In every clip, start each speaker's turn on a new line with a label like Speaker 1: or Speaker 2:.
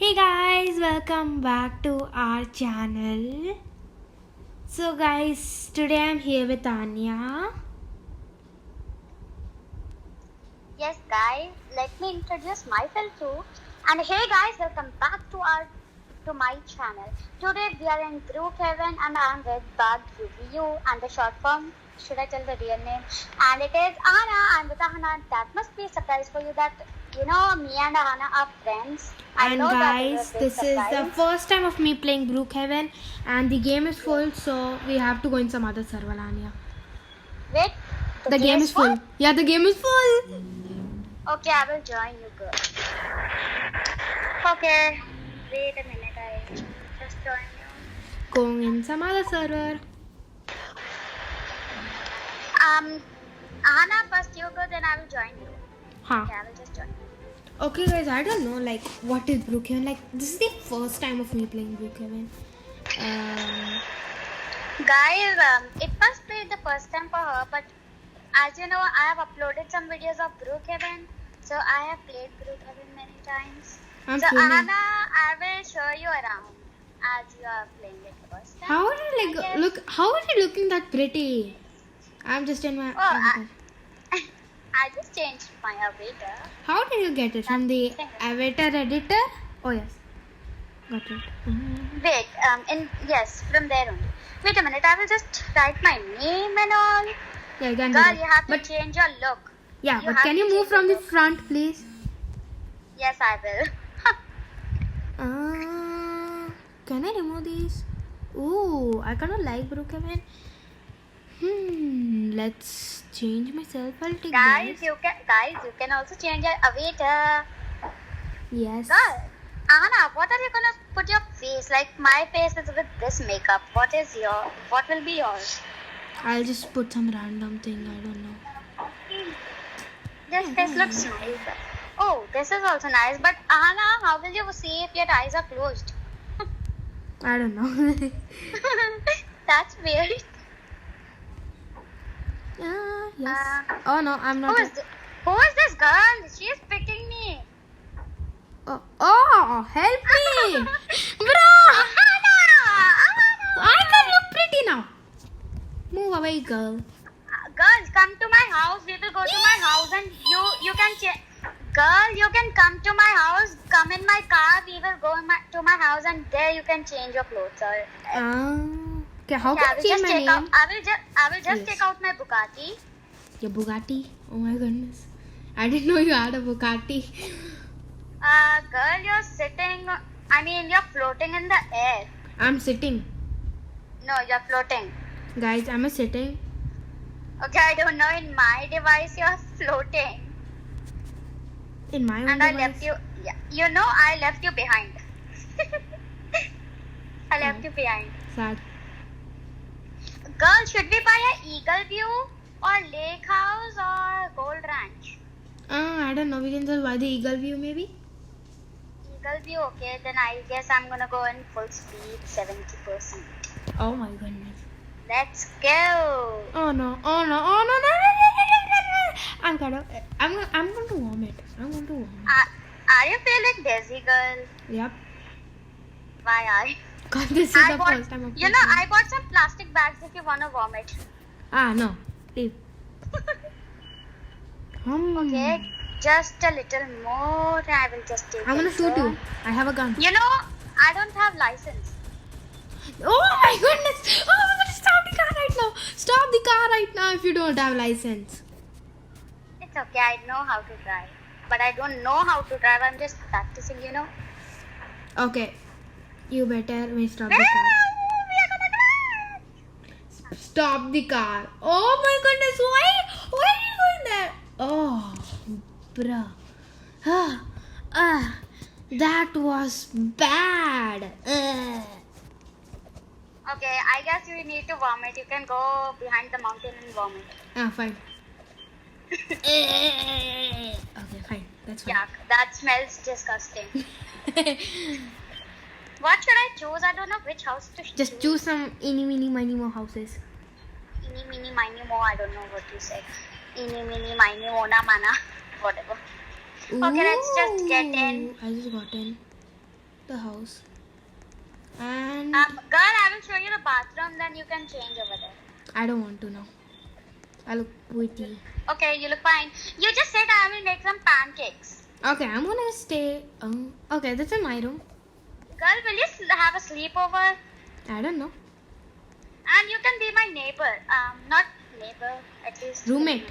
Speaker 1: Hey guys, welcome back to our channel. So guys, today I'm here with Anya.
Speaker 2: Yes guys, let me introduce myself too. And hey guys, welcome back to my channel. Today we are in Brookhaven and I'm with Bug UVU and the short form. Should I tell the real name? And it is Anna. I'm with Ahana. That must be a surprise for you that me and Ahana are friends. I
Speaker 1: And
Speaker 2: know
Speaker 1: guys,
Speaker 2: that
Speaker 1: this is the
Speaker 2: surprise.
Speaker 1: first time of me playing Brookhaven and the game is full, so we have to go in some other server, Anya.
Speaker 2: Wait,
Speaker 1: The game is full. Yeah, the game is full.
Speaker 2: Okay, I will join you girl. Okay, wait a minute, I just join you.
Speaker 1: Going in some other server.
Speaker 2: Anna, first you go, then I will join you.
Speaker 1: Huh.
Speaker 2: Okay, I will just join you.
Speaker 1: Okay guys, I don't know like what is Brookhaven. Like this is the first time of me playing Brookhaven.
Speaker 2: Guys, it must be the first time for her, but as you know, I have uploaded some videos of Brookhaven, so I have played Brookhaven many times.
Speaker 1: I'm
Speaker 2: So
Speaker 1: filming.
Speaker 2: Anna, I will show you around as you are playing it first time.
Speaker 1: How are you like look? How are you looking that pretty? I'm just in my.
Speaker 2: Oh, I just changed my avatar.
Speaker 1: How did you get it from the avatar editor? Oh yes, got it.
Speaker 2: Wait, yes, from there only. Wait a minute, I will just write my name and all.
Speaker 1: Yeah, you can do
Speaker 2: Girl,
Speaker 1: that.
Speaker 2: you have to
Speaker 1: But
Speaker 2: change your look.
Speaker 1: yeah,
Speaker 2: you
Speaker 1: but
Speaker 2: have
Speaker 1: can
Speaker 2: to
Speaker 1: you move
Speaker 2: change
Speaker 1: from
Speaker 2: your
Speaker 1: the
Speaker 2: look.
Speaker 1: front, please?
Speaker 2: Yes, I will.
Speaker 1: Can I remove these? Ooh, I kind of like Brookhaven. Let's change myself. I'll take
Speaker 2: Guys,
Speaker 1: this.
Speaker 2: you can also change your avatar.
Speaker 1: Yes.
Speaker 2: Girl, Anna, what are you gonna put your face? Like my face is with this makeup. What will be yours?
Speaker 1: I'll just put some random thing. I don't know.
Speaker 2: This face looks nice. Oh, this is also nice. But Anna, how will you see if your eyes are closed?
Speaker 1: I don't know.
Speaker 2: That's weird.
Speaker 1: Yes. Oh no, I'm not.
Speaker 2: Who is this girl? She is picking me.
Speaker 1: Oh, help me, bro! I can look pretty now. Move away, girl.
Speaker 2: Girls, come to my house. We will go to my house and you can Girl, you can come to my house. Come in my car. We will go to my house and there you can change your clothes.
Speaker 1: Okay, how can I change my name?
Speaker 2: I will just
Speaker 1: Yes.
Speaker 2: take out my Bugatti.
Speaker 1: Your Bugatti? Oh my goodness. I didn't know you had a Bugatti.
Speaker 2: Girl, you're floating in the air.
Speaker 1: I'm sitting.
Speaker 2: No, you're floating.
Speaker 1: Guys, I'm sitting.
Speaker 2: Okay, I don't know. In my device, you're floating.
Speaker 1: In my own
Speaker 2: And
Speaker 1: device.
Speaker 2: I left you. Yeah, I left you behind. I left you behind.
Speaker 1: Sad.
Speaker 2: Girl, should we buy a Eagle View or Lake House or Gold Ranch?
Speaker 1: I don't know. We can just buy the Eagle View maybe.
Speaker 2: Eagle View, okay. Then I guess I'm gonna go in full speed, 70%.
Speaker 1: Oh my goodness.
Speaker 2: Let's go.
Speaker 1: Oh no. I'm going to vomit. I'm going to vomit.
Speaker 2: Are you feeling dizzy, girl?
Speaker 1: Yep.
Speaker 2: Why are you?
Speaker 1: God, this is the first time of
Speaker 2: I bought some plastic bags if you wanna vomit.
Speaker 1: No. Leave.
Speaker 2: Okay, just a little more. I will just take
Speaker 1: I'm gonna
Speaker 2: it,
Speaker 1: shoot
Speaker 2: girl.
Speaker 1: you. I have a gun.
Speaker 2: I don't have license.
Speaker 1: Oh my goodness! Oh my goodness! Stop the car right now! Stop the car right now if you don't have license.
Speaker 2: It's okay, I know how to drive. But I don't know how to drive, I'm just practicing,
Speaker 1: Okay. You better stop the
Speaker 2: We
Speaker 1: car.
Speaker 2: are gonna crash!
Speaker 1: Stop the car. Oh my goodness! Why are you going there? Oh, bruh. That was bad.
Speaker 2: Okay, I guess you need to vomit. You can go behind the mountain and vomit.
Speaker 1: Fine. Okay, fine. That's fine.
Speaker 2: Yuck, that smells disgusting. What should I choose? I don't know which house to
Speaker 1: Just choose some eeny, meeny, miny, mo houses.
Speaker 2: Eeny, meeny, miny, mo. I don't know what you said. Eeny, meeny, miny, mona, mana. Whatever. Okay, let's just get in.
Speaker 1: I just got in. the house. And
Speaker 2: girl, I will show you the bathroom, then you can change over there.
Speaker 1: I don't want to now. I look pretty.
Speaker 2: Okay, you look fine. You just said I will make some pancakes.
Speaker 1: Okay, I'm gonna stay. Okay, that's in my room.
Speaker 2: Girl, will you have a sleepover?
Speaker 1: I don't know.
Speaker 2: And you can be my neighbor. Not neighbor, at least.
Speaker 1: Roommate.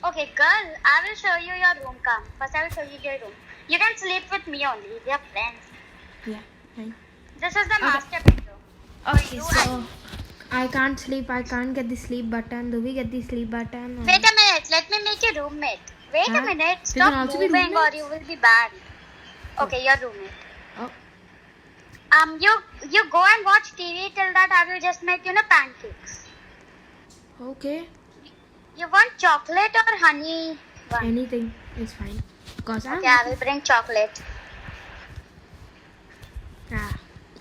Speaker 2: Okay, girl, I will show you your room. Come. First, I will show you your room. You can sleep with me only. We are friends.
Speaker 1: Yeah, fine.
Speaker 2: This is the master bedroom.
Speaker 1: Okay,
Speaker 2: You
Speaker 1: so
Speaker 2: and-
Speaker 1: I can't sleep. I can't get the sleep button. Do we get the sleep button?
Speaker 2: Wait a minute. Let me make you roommate. Wait a
Speaker 1: Huh?
Speaker 2: minute.
Speaker 1: We can
Speaker 2: Stop
Speaker 1: also be
Speaker 2: moving or
Speaker 1: roommates?
Speaker 2: you will be bad. Okay, your roommate.
Speaker 1: Oh,
Speaker 2: You go and watch TV. Till that, I will just make pancakes.
Speaker 1: okay.
Speaker 2: You want chocolate or honey? One.
Speaker 1: Anything is fine. Cause I'm.
Speaker 2: Okay, I will bring chocolate.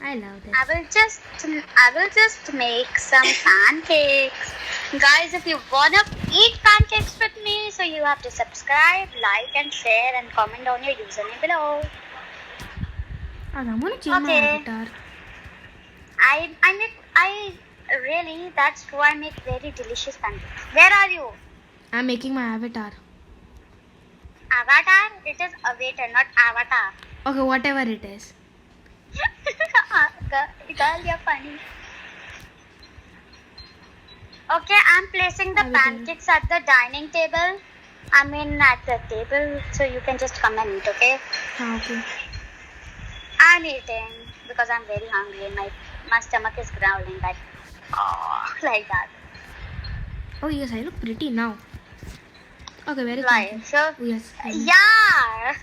Speaker 1: I love it.
Speaker 2: I will just make some pancakes. Guys, if you wanna eat pancakes with me, so you have to subscribe, like and share and comment down your username below.
Speaker 1: I'm gonna change my
Speaker 2: Okay.
Speaker 1: avatar.
Speaker 2: I really, that's true, I make very delicious pancakes. Where are you?
Speaker 1: I'm making my avatar.
Speaker 2: Avatar? It is avatar, not avatar.
Speaker 1: Okay, whatever it is.
Speaker 2: Girl, you're funny. Okay, I'm placing the
Speaker 1: Avatar.
Speaker 2: pancakes at the dining table. At the table, so you can just come and eat, okay?
Speaker 1: Okay.
Speaker 2: I'm eating because I'm very hungry and my stomach is growling like that.
Speaker 1: Oh yes, I look pretty now. Okay, very
Speaker 2: Like,
Speaker 1: cool.
Speaker 2: so,
Speaker 1: Oh, yes.
Speaker 2: yeah,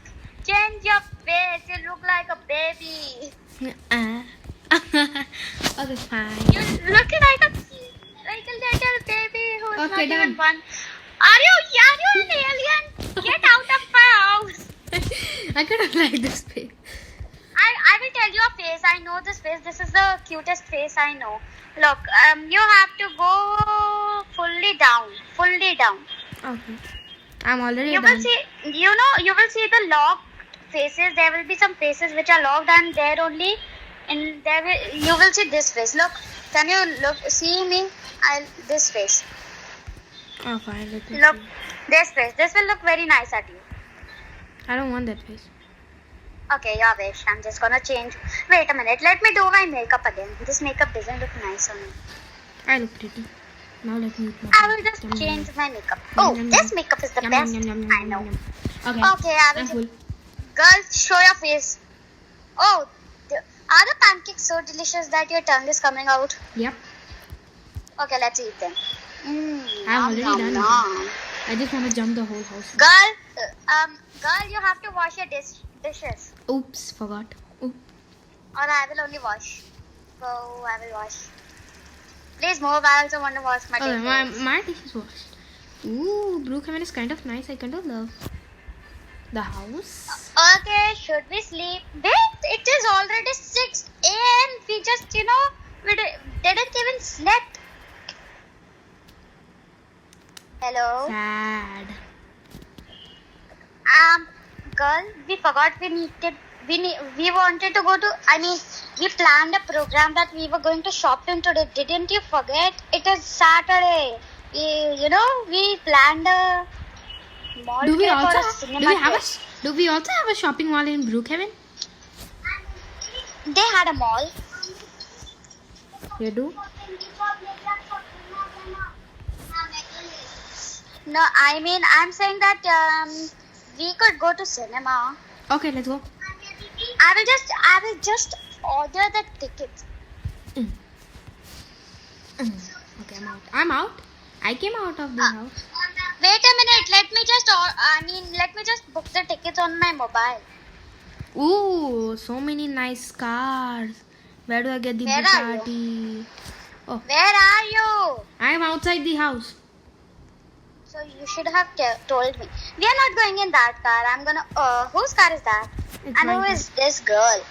Speaker 2: change your face. You look like a baby.
Speaker 1: Okay, fine.
Speaker 2: You look like a little baby who's not
Speaker 1: Okay,
Speaker 2: even
Speaker 1: done.
Speaker 2: one. Are you an alien? Get out of my house.
Speaker 1: I couldn't like this face.
Speaker 2: I will tell you a face. I know this face. This is the cutest face I know. Look, you have to go fully down. Fully down.
Speaker 1: Okay. I'm already
Speaker 2: You
Speaker 1: done.
Speaker 2: will see, you will see the locked faces. There will be some faces which are locked and there only. And you will see this face. Look, can you see me? This face.
Speaker 1: Oh, fine. Let me
Speaker 2: Look,
Speaker 1: see.
Speaker 2: this face. This will look very nice at you.
Speaker 1: I don't want that face.
Speaker 2: Okay, your wish. I'm just gonna change. Wait a minute. Let me do my makeup again. This makeup doesn't look nice on me.
Speaker 1: I look pretty. Now let me eat my
Speaker 2: I will just change my makeup. Oh, this makeup is the best. I know.
Speaker 1: Okay.
Speaker 2: Okay, I will
Speaker 1: I'm
Speaker 2: just.
Speaker 1: full.
Speaker 2: Girls, show your face. Oh, are the pancakes so delicious that your tongue is coming out?
Speaker 1: Yep.
Speaker 2: Okay, let's eat them.
Speaker 1: I'm already done with
Speaker 2: nom.
Speaker 1: I just want to jump the whole house.
Speaker 2: Girl, you have to wash your dishes,
Speaker 1: Oops, forgot. Oop.
Speaker 2: or I will only wash. Go, I will wash. Please move. I also want to wash my
Speaker 1: Okay,
Speaker 2: dishes.
Speaker 1: my dish is washed. Ooh, Brookhaven is kind of nice. I kind of love the house.
Speaker 2: Okay, should we sleep? Wait, it is already 6 a.m. We just, we didn't even slept. Hello?
Speaker 1: Sad.
Speaker 2: Girl, we forgot we wanted to go to, we planned a program that we were going to shopping today. Didn't you forget? It is Saturday. We planned a mall
Speaker 1: Do we
Speaker 2: trip or
Speaker 1: also
Speaker 2: a cinema trip.
Speaker 1: do we also have a shopping mall in Brookhaven?
Speaker 2: They had a mall.
Speaker 1: You do?
Speaker 2: No, I'm saying that we could go to cinema.
Speaker 1: Okay, let's go.
Speaker 2: I will just order the tickets.
Speaker 1: Okay, I'm out. I came out of the house.
Speaker 2: Wait a minute. Let me just book the tickets on my mobile.
Speaker 1: Ooh, so many nice cars. Where do I get the
Speaker 2: Where are
Speaker 1: Bugatti? Oh,
Speaker 2: Where are you?
Speaker 1: I'm outside the house.
Speaker 2: So you should have told me. We are not going in that car. I'm gonna. Whose car is that?
Speaker 1: It's
Speaker 2: And
Speaker 1: my
Speaker 2: who
Speaker 1: car.
Speaker 2: is this girl?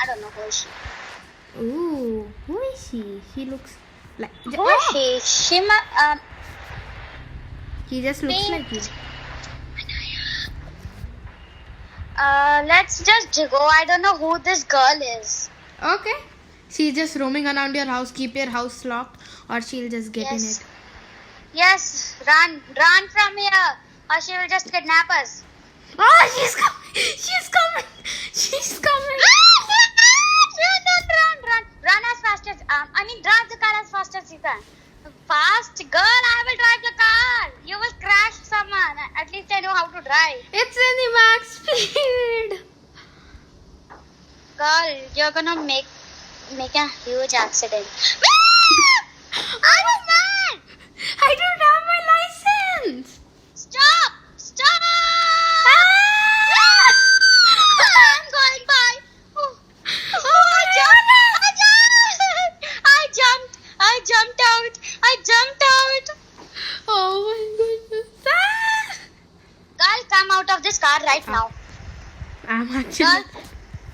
Speaker 2: I don't know who is she.
Speaker 1: Ooh, who is she? She looks like.
Speaker 2: Who is she?
Speaker 1: He just looks
Speaker 2: Me.
Speaker 1: like you.
Speaker 2: Let's just go. I don't know who this girl is.
Speaker 1: Okay. She's just roaming around your house. Keep your house locked, or she'll just get in
Speaker 2: Yes.
Speaker 1: it.
Speaker 2: Yes, run from here, or she will just kidnap us.
Speaker 1: Oh, she's coming! She's coming! She's coming!
Speaker 2: Run as fast as drive the car as fast as you can. Fast, girl, I will drive the car. You will crash someone. At least I know how to drive.
Speaker 1: It's in the max speed.
Speaker 2: Girl, you're gonna make a huge accident.
Speaker 1: I was mad. I don't have my license.
Speaker 2: Stop! Stop! I'm going by. Oh, I jumped out.
Speaker 1: Oh my goodness.
Speaker 2: Girl, come out of this car right now.
Speaker 1: I'm actually.
Speaker 2: Girl,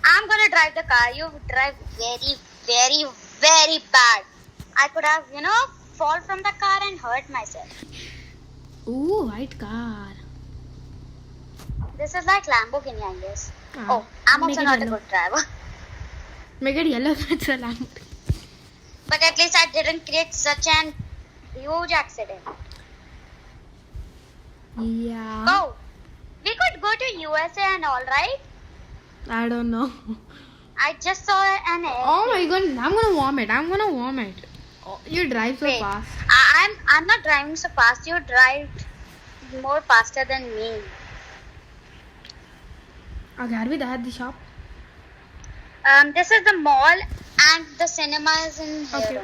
Speaker 2: I'm gonna drive the car. You drive very, very, very bad. I could have, fall from the car and hurt myself.
Speaker 1: Ooh, white car.
Speaker 2: This is like Lamborghini, I guess.
Speaker 1: Ah,
Speaker 2: Oh, I'm
Speaker 1: make
Speaker 2: also
Speaker 1: it
Speaker 2: not a
Speaker 1: yellow.
Speaker 2: good driver.
Speaker 1: Make it yellow. That's a lamp.
Speaker 2: But at least I didn't create such an huge accident.
Speaker 1: Yeah.
Speaker 2: Oh, we could go to USA and all, right?
Speaker 1: I don't know.
Speaker 2: I just saw an air.
Speaker 1: Oh my god, I'm gonna vomit. Oh, you drive so
Speaker 2: Wait.
Speaker 1: fast.
Speaker 2: I'm not driving so fast. You drive more faster than me.
Speaker 1: Okay, are we there at the shop?
Speaker 2: This is the mall and the cinema is in here.
Speaker 1: Okay.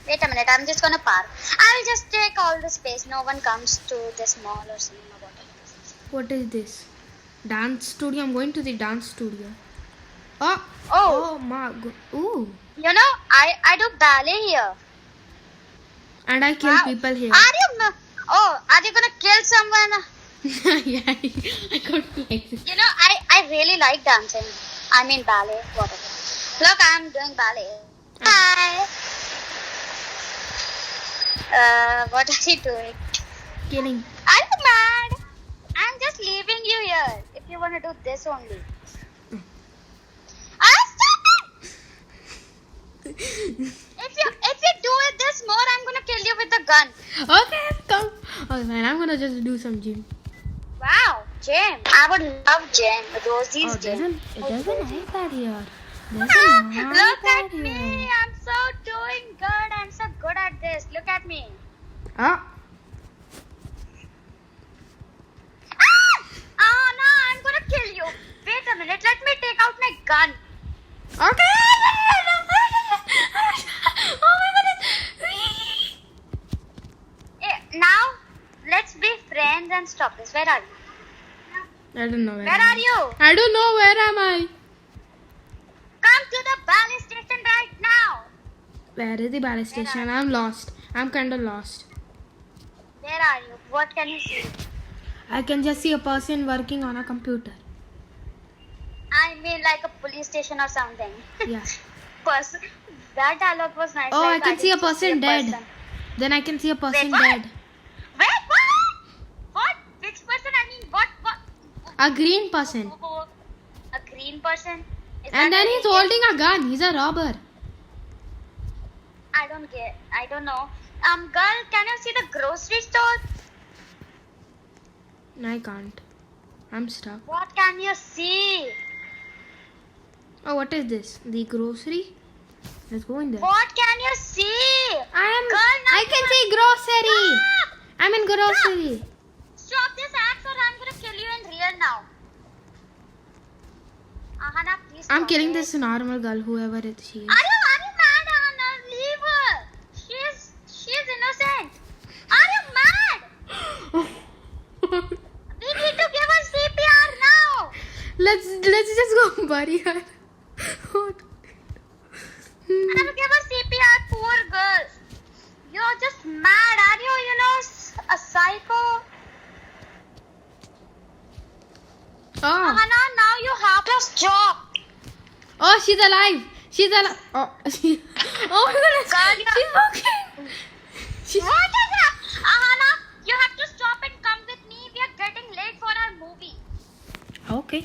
Speaker 2: Wait a minute, I'm just gonna park. I'll just take all the space. No one comes to this mall or cinema, whatever this is.
Speaker 1: What is this? Dance studio. I'm going to the dance studio. Oh.
Speaker 2: Oh.
Speaker 1: Oh my god. Ooh.
Speaker 2: I do ballet here.
Speaker 1: And I kill
Speaker 2: Wow.
Speaker 1: people here.
Speaker 2: Are you gonna kill someone?
Speaker 1: Yeah, I got like this.
Speaker 2: I really like dancing. I mean ballet, whatever. Look, I'm doing ballet. Hi. What are you doing?
Speaker 1: Killing.
Speaker 2: Are you mad? I'm just leaving you here. If you want to do this only. Stop it! If you do it this more, I'm gonna kill you with the gun.
Speaker 1: Okay, come. Okay, man, I'm gonna just do some gym.
Speaker 2: Wow, gym. I would love gym. Rosie's
Speaker 1: Oh,
Speaker 2: gym.
Speaker 1: there's an iPad here. There's an
Speaker 2: Look
Speaker 1: iPad
Speaker 2: at me.
Speaker 1: here.
Speaker 2: I'm so doing good. I'm so good at this. Look at me.
Speaker 1: Ah.
Speaker 2: Oh no, I'm gonna kill you. Wait a minute. Let me take out my gun.
Speaker 1: Okay. Oh my goodness.
Speaker 2: Now, let's be friends and stop this. Where are you?
Speaker 1: I don't know
Speaker 2: Where are you?
Speaker 1: I don't know. Where am I?
Speaker 2: Come to the ballet station right now.
Speaker 1: Where is the ballet station? I'm lost. I'm kind of lost.
Speaker 2: Where are you? What can you see?
Speaker 1: I can just see a person working on a computer.
Speaker 2: I mean, like a police station or something.
Speaker 1: Yeah.
Speaker 2: Person. That dialogue was nice.
Speaker 1: Oh,
Speaker 2: like,
Speaker 1: I can see a
Speaker 2: didn't
Speaker 1: person dead.
Speaker 2: person.
Speaker 1: Then I can see a person
Speaker 2: what?
Speaker 1: dead.
Speaker 2: Wait, what? What? Which person? I mean, what?
Speaker 1: A green person.
Speaker 2: A green person? Is
Speaker 1: And
Speaker 2: that
Speaker 1: then
Speaker 2: a
Speaker 1: he's
Speaker 2: alien?
Speaker 1: holding a gun. He's a robber.
Speaker 2: I don't get. I don't know. Girl, can you see the grocery store?
Speaker 1: I can't. I'm stuck.
Speaker 2: What can you see?
Speaker 1: Oh, what is this? The grocery? Let's go in there.
Speaker 2: What can you see? Girl,
Speaker 1: I can see grocery.
Speaker 2: Stop!
Speaker 1: I'm in grocery.
Speaker 2: Stop this act or I'm gonna kill you in real now. Ahana, please
Speaker 1: I'm
Speaker 2: stop
Speaker 1: killing
Speaker 2: it.
Speaker 1: this normal girl, whoever it she is.
Speaker 2: Are you mad, Ahana? Leave her. She's innocent. Are you mad? We need to give her CPR now.
Speaker 1: Let's just go bury her.
Speaker 2: I'll give her CPR, poor girl. You're just mad, are you? A psycho.
Speaker 1: Oh.
Speaker 2: Ahana, now you have to stop.
Speaker 1: Oh, she's alive. She's alive. Oh, oh my goodness.
Speaker 2: God, yeah.
Speaker 1: She's walking. She's...
Speaker 2: What is that? Ahana, you have to stop and come with me. We are getting late for our movie.
Speaker 1: Okay.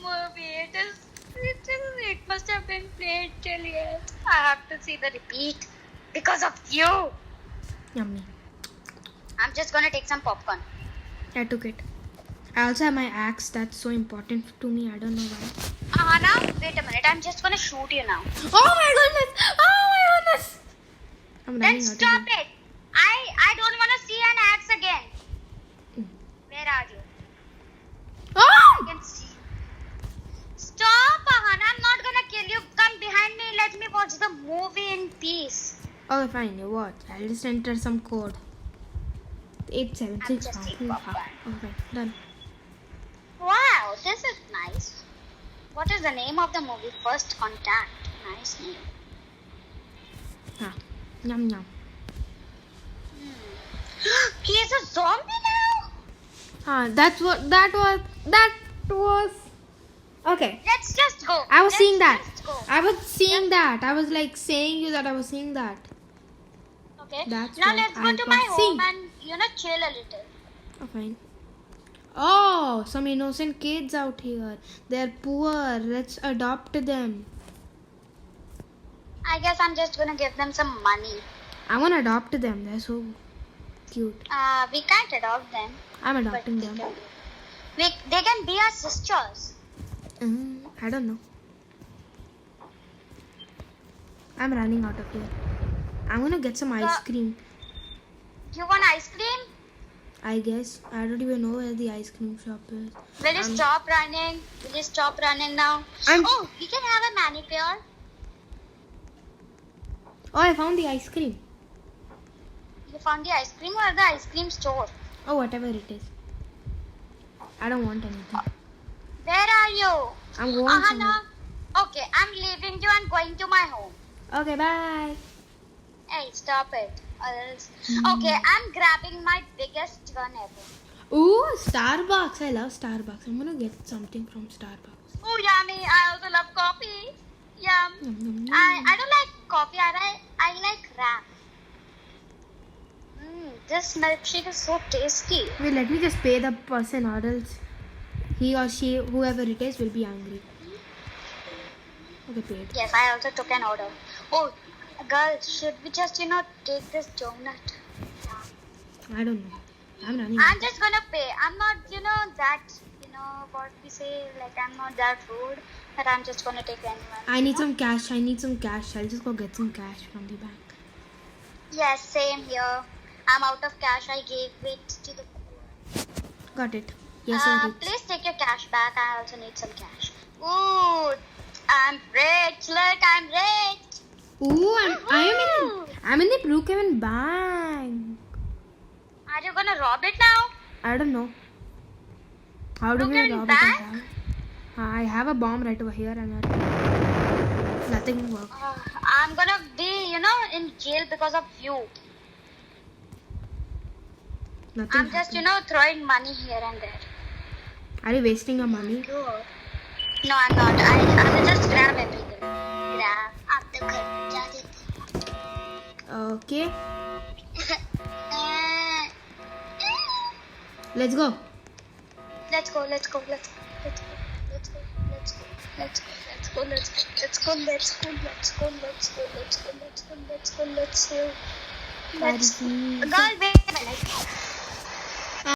Speaker 2: movie. It must have been played till here. I have to see the repeat because of you.
Speaker 1: Yummy.
Speaker 2: I'm just gonna take some popcorn.
Speaker 1: I took it. I also have my axe. That's so important to me. I don't know why.
Speaker 2: Ahana, wait a minute. I'm just gonna shoot you now.
Speaker 1: Oh my goodness! Oh my goodness! I'm
Speaker 2: Then
Speaker 1: running out of
Speaker 2: stop
Speaker 1: here.
Speaker 2: it. I don't wanna see an axe again. Where are you? I
Speaker 1: Oh!
Speaker 2: can see. Stop, Ahana. I'm not gonna kill you. Come behind me. Let me watch the movie in peace.
Speaker 1: Okay, fine. You watch. I'll just enter some code. 876.
Speaker 2: I'm just taking popcorn.
Speaker 1: Okay, done.
Speaker 2: Wow, this is nice. What is the name of the movie? First Contact. Nice name.
Speaker 1: Ah, yum yum.
Speaker 2: He is a zombie now.
Speaker 1: That was. Okay.
Speaker 2: Let's just go.
Speaker 1: I was
Speaker 2: Let's
Speaker 1: seeing that.
Speaker 2: just go.
Speaker 1: I was seeing that. I was like saying you that I was seeing that.
Speaker 2: Okay.
Speaker 1: That's
Speaker 2: now
Speaker 1: what
Speaker 2: let's go
Speaker 1: I
Speaker 2: to my
Speaker 1: got
Speaker 2: home
Speaker 1: seen.
Speaker 2: and chill a little.
Speaker 1: Oh, fine. Oh, some innocent kids out here. They're poor. Let's adopt them.
Speaker 2: I guess I'm just gonna give them some money.
Speaker 1: I want to adopt them. They're so cute.
Speaker 2: We can't adopt them.
Speaker 1: I'm
Speaker 2: But
Speaker 1: adopting
Speaker 2: they
Speaker 1: them.
Speaker 2: can, they can be our sisters.
Speaker 1: I don't know. I'm running out of here. I'm gonna get some ice cream.
Speaker 2: You want ice cream?
Speaker 1: I guess. I don't even know where the ice cream shop is.
Speaker 2: Will you stop running? Will you stop running now?
Speaker 1: I'm-
Speaker 2: Oh, we can have a manicure.
Speaker 1: Oh, I found the ice cream.
Speaker 2: You found the ice cream or the ice cream store?
Speaker 1: Oh, whatever it is. I don't want anything.
Speaker 2: Where are you?
Speaker 1: I'm going
Speaker 2: Ahana.
Speaker 1: somewhere.
Speaker 2: Okay, I'm leaving you and going to my home.
Speaker 1: Okay, bye.
Speaker 2: Hey, stop it. Or else. Okay, I'm grabbing my biggest gun ever.
Speaker 1: Ooh, Starbucks. I love Starbucks. I'm gonna get something from Starbucks.
Speaker 2: Oh, yummy. I also love coffee. Yum.
Speaker 1: Yum, yum, yum.
Speaker 2: I don't like coffee. I like wrap. This milkshake is so tasty.
Speaker 1: Wait, let me just pay the person or else he or she, whoever it is, will be angry. Okay, paid.
Speaker 2: Yes, I also took an order. Oh, girls, should we just, take this donut?
Speaker 1: I don't know. I'm running.
Speaker 2: I'm just gonna pay. I'm not, that, what we say, like I'm not that rude, but I'm just gonna take anyone.
Speaker 1: I need some cash. I'll just go get some cash from the bank.
Speaker 2: Yes, same here. I'm out of cash. I gave it to the poor.
Speaker 1: Got it. Yes, I did.
Speaker 2: Please take your cash back. I also need some cash. Ooh, I'm rich. Look, I'm rich.
Speaker 1: Ooh,
Speaker 2: Woohoo!
Speaker 1: I'm in the Brookhaven Bank.
Speaker 2: Are you gonna rob it now?
Speaker 1: I don't know. How do we
Speaker 2: Brookhaven
Speaker 1: rob
Speaker 2: Bank?
Speaker 1: it? I have a bomb right over here and nothing works.
Speaker 2: I'm gonna be, in jail because of you.
Speaker 1: Nothing.
Speaker 2: I'm just,
Speaker 1: happened.
Speaker 2: throwing money here and there.
Speaker 1: Are you wasting your money?
Speaker 2: Good. No, I'm not. I will just grab everything. Grab. आप तो घर जा देते
Speaker 1: Okay.
Speaker 2: हैं.
Speaker 1: Let's go.
Speaker 2: Let's go. Let's go. Let's go. Let's go. Let's go. Let's go. Let's go. Let's go. Let's go. Let's go. Let's go. Let's go. Let's go. Let's go. Let's go. Let's go. Let's go. Let's go.
Speaker 1: Let's
Speaker 2: Girl, wait a minute.